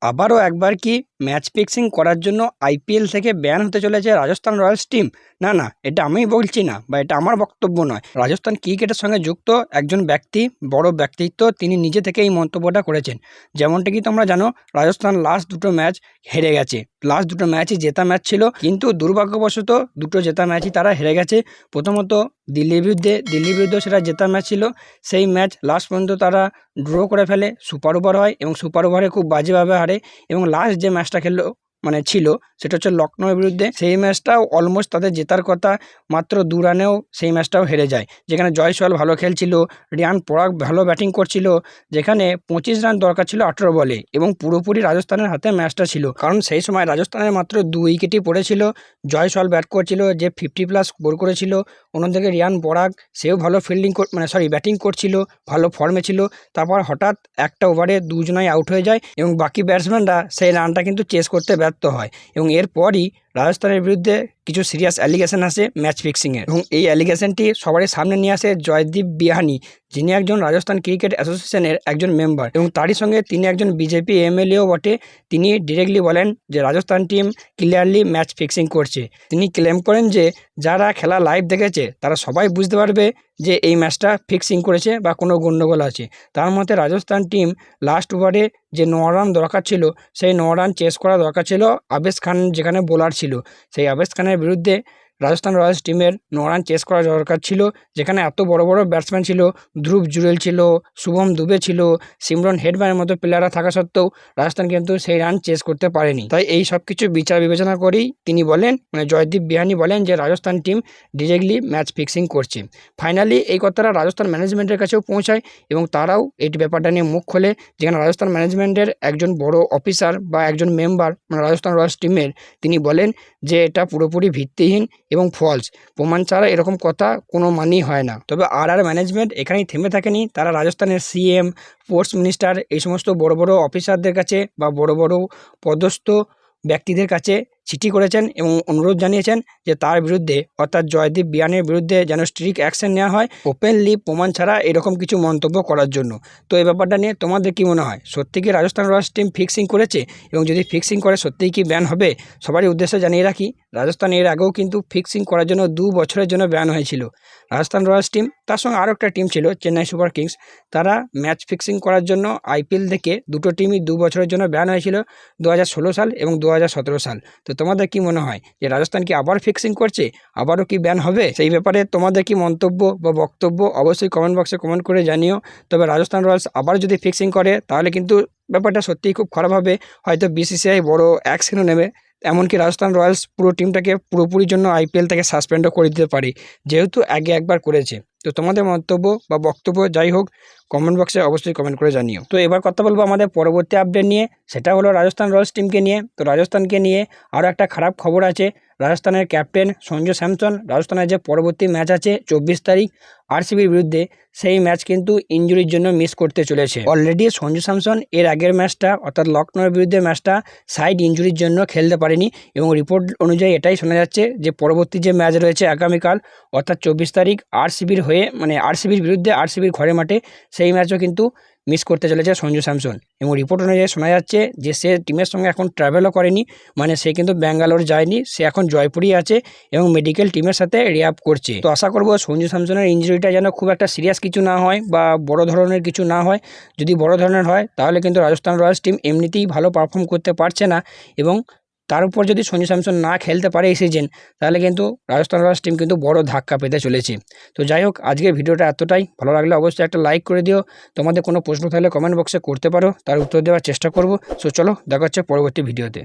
আবারও একবার কি ম্যাচ ফিক্সিং করার জন্য আইপিএল থেকে ব্যান হতে চলেছে রাজস্থান রয়্যালস টিম? না না, এটা আমি বলছি না বা এটা আমার বক্তব্য নয়। রাজস্থান ক্রিকেটের সঙ্গে যুক্ত একজন ব্যক্তি, বড় ব্যক্তিত্ব, তিনি নিজে থেকে এই মন্তব্যটা করেছেন। যেমনটা কি তোমরা জানো, রাজস্থান লাস্ট দুটো ম্যাচ হেরে গেছে। লাস্ট দুটো ম্যাচই জেতা ম্যাচ ছিল, কিন্তু দুর্ভাগ্যবশত দুটো জেতা ম্যাচই তারা হেরে গেছে। প্রথমত দিল্লির বিরুদ্ধে সেটা জেতা ম্যাচ ছিল। সেই ম্যাচ লাস্ট পর্যন্ত তারা ড্র করে ফেলে, সুপার ওভার হয় এবং সুপার ওভারে খুব বাজেভাবে হারে। এবং লাস্ট যে ম্যাচটা খেললো ছিল, সেটা হচ্ছে লখনৌয়ের বিরুদ্ধে। সেই ম্যাচটাও অলমোস্ট তাদের জেতার কথা, মাত্র 2 রানেও সেই ম্যাচটাও হেরে যায়। যেখানে জয়সওয়াল ভালো খেলছিল, রিয়ান পরাগ ভালো ব্যাটিং করছিল, যেখানে 25 রান দরকার ছিল 18 বলে, এবং পুরোপুরি রাজস্থানের হাতে ম্যাচটা ছিল। কারণ সেই সময় রাজস্থানের মাত্র 2 উইকেটই পড়েছিল। জয়সওয়াল ব্যাট করছিল, যে 50+ স্কোর করেছিল। অন্যদিকে রিয়ান পরাগ, সেও ভালো ব্যাটিং করছিল, ভালো ফর্মে ছিল। তারপর হঠাৎ একটা ওভারে দুজনাই আউট হয়ে যায় এবং বাকি ব্যাটসম্যানরা সেই রানটা কিন্তু চেস করতে ব্যর্থ হয়। এবং এরপরই রাজস্থানের বিরুদ্ধে কিছু সিরিয়াস অ্যালিগেশন আসে ম্যাচ ফিক্সিংয়ের, এবং এই অ্যালিগেশনটি সবারই সামনে নিয়ে আসে জয়দীপ বিহানি, যিনি একজন রাজস্থান ক্রিকেট অ্যাসোসিয়েশনের একজন মেম্বার, এবং তারই সঙ্গে তিনি একজন বিজেপি এমএলএও বটে। তিনি ডিরেক্টলি বলেন যে Rajasthan team clearly match fixing করছে। তিনি ক্লেম করেন যে যারা খেলা লাইভ দেখেছে তারা সবাই বুঝতে পারবে যে এই ম্যাচটা ফিক্সিং করেছে বা কোনো গণ্ডগোল আছে। তার মতে রাজস্থান টিম লাস্ট ওভারে যে 9 রান দরকার ছিল, সেই 9 রান চেস করা দরকার ছিল আবেশ খান যেখানে বোলার ছিল। সেই আবেশ খানের বিরুদ্ধে রাজস্থান রয়্যালস টিমের 9 রান চেস করা দরকার ছিল, যেখানে এত বড় বড় ব্যাটসম্যান ছিল। ধ্রুব জুরেল ছিল, শুভম দুবে ছিল, সিমরন হেডম্যানের মতো প্লেয়াররা থাকা সত্ত্বেও রাজস্থান কিন্তু সেই রান চেস করতে পারেনি। তাই এই সব কিছু বিচার বিবেচনা করেই তিনি বলেন, জয়দীপ বিহানি বলেন যে Rajasthan team directly match fixing করছে। ফাইনালি এই কথাটা রাজস্থান ম্যানেজমেন্টের কাছেও পৌঁছায় এবং তারাও এই ব্যাপারটা নিয়ে মুখ খোলে, যেখানে রাজস্থান ম্যানেজমেন্টের একজন বড় অফিসার বা একজন মেম্বার রাজস্থান রয়্যালস টিমের, তিনি বলেন যে এটা পুরোপুরি ভিত্তিহীন এবং ফলস। প্রমাণ ছাড়া এরকম কথা কোনো মানেই হয় না। তবে আর ম্যানেজমেন্ট এখানেই থেমে থাকেনি। তারা রাজস্থানের সিএম, স্পোর্টস মিনিস্টার, এই সমস্ত বড় বড় অফিসারদের কাছে বা বড় বড় পদস্থ ব্যক্তিদের কাছে চিঠি করেছেন এবং অনুরোধ জানিয়েছেন যে তার বিরুদ্ধে, অর্থাৎ জয়দীপ বিহানির বিরুদ্ধে যেন স্ট্রিক্ট অ্যাকশন নেওয়া হয়, ওপেনলি প্রমাণ ছাড়া এরকম কিছু মন্তব্য করার জন্য। তো এই ব্যাপারটা নিয়ে তোমাদের কি মনে হয়? সত্যি কি রাজস্থান রয়্যালস টিম ফিক্সিং করেছে? এবং যদি ফিক্সিং করে সত্যিই কি ব্যান হবে? সবারই উদ্দেশ্যে জানিয়ে রাখি, রাজস্থান এর আগেও কিন্তু ফিক্সিং করার জন্য 2 বছরের জন্য ব্যান হয়েছিল। রাজস্থান রয়্যালস টিম, তার সঙ্গে আরও একটা টিম ছিল চেন্নাই সুপার কিংস, তারা ম্যাচ ফিক্সিং করার জন্য আইপিএল থেকে দুটো টিমই 2 বছরের জন্য ব্যান হয়েছিল, 2016 সাল এবং 2017 সাল। তো তোমাদের কি মনে হয় যে রাজস্থান কি আবার ফিক্সিং করছে? আবারও কি ব্যান হবে? সেই ব্যাপারে তোমাদের কি মন্তব্য বা বক্তব্য অবশ্যই কমেন্ট বক্সে কমেন্ট করে জানিও। তবে রাজস্থান রয়্যালস আবার যদি ফিক্সিং করে তাহলে কিন্তু ব্যাপারটা সত্যিই খুব খারাপ হবে। হয়তো বিসিসিআই বড় অ্যাকশনও নেবে, এমনকি রাজস্থান রয়্যালস পুরো টিমটাকে পুরোপুরির জন্য আইপিএল থেকে সাসপেন্ডও করে দিতে পারে, যেহেতু আগে একবার করেছে। তো তোমাদের মন্তব্য বা বক্তব্য যাই হোক, কমেন্ট বক্সে অবশ্যই কমেন্ট করে জানিও। তো এবার কথা বলবো আমাদের পরবর্তী আপডেট নিয়ে, সেটা হলো রাজস্থান রয়্যালস টিমকে নিয়ে। তো রাজস্থানকে নিয়ে আরও একটা খারাপ খবর আছে। রাজস্থানের ক্যাপ্টেন সঞ্জু স্যামসন, রাজস্থানের যে পরবর্তী ম্যাচ আছে 24 তারিখ আরসিবির বিরুদ্ধে, সেই ম্যাচ কিন্তু ইনজুরির জন্য মিস করতে চলেছে। অলরেডি সঞ্জু স্যামসন এর আগের ম্যাচটা, অর্থাৎ লখনৌয়ের বিরুদ্ধে ম্যাচটা, সাইড ইনজুরির জন্য খেলতে পারেনি। এবং রিপোর্ট অনুযায়ী এটাই শোনা যাচ্ছে যে পরবর্তী যে ম্যাচ রয়েছে আগামীকাল, অর্থাৎ 24 তারিখ আরসিবির হয়ে, আরসিবির বিরুদ্ধে আরসিবির ঘরের মাঠে, সেই ম্যাচও কিন্তু মিস করতে চলেছে সঞ্জু স্যামসন। এবং রিপোর্ট অনুযায়ী শোনা যাচ্ছে যে সে টিমের সঙ্গে এখন ট্রাভেলও করেনি, সে কিন্তু ব্যাঙ্গালোর যায়নি, সে এখন জয়পুরেই আছে এবং মেডিকেল টিমের সাথে রিহ্যাব করছে। তো আশা করবো সঞ্জু স্যামসনের ইনজুরিটা যেন খুব একটা সিরিয়াস কিছু না হয় বা বড় ধরনের কিছু না হয়। যদি বড় ধরনের হয় তাহলে কিন্তু রাজস্থান রয়্যালস টিম এমনিতেই ভালো পারফর্ম করতে পারছে না, এবং তার উপর যদি সঞ্জু স্যামসন না খেলতে পারে এই সিজন, তাহলে কিন্তু রাজস্থান রয়্যালস টিম কিন্তু বড় ধাক্কা পেতে চলেছে। তো যাই হোক, আজকের ভিডিওটা এতটাই। ভালো লাগলে অবশ্যই একটা লাইক করে দিও। তোমাদের কোনো প্রশ্ন থাকলে কমেন্ট বক্সে করতে পারো, তার উত্তর দেওয়ার চেষ্টা করব। সো চলো, দেখা হচ্ছে পরবর্তী ভিডিওতে।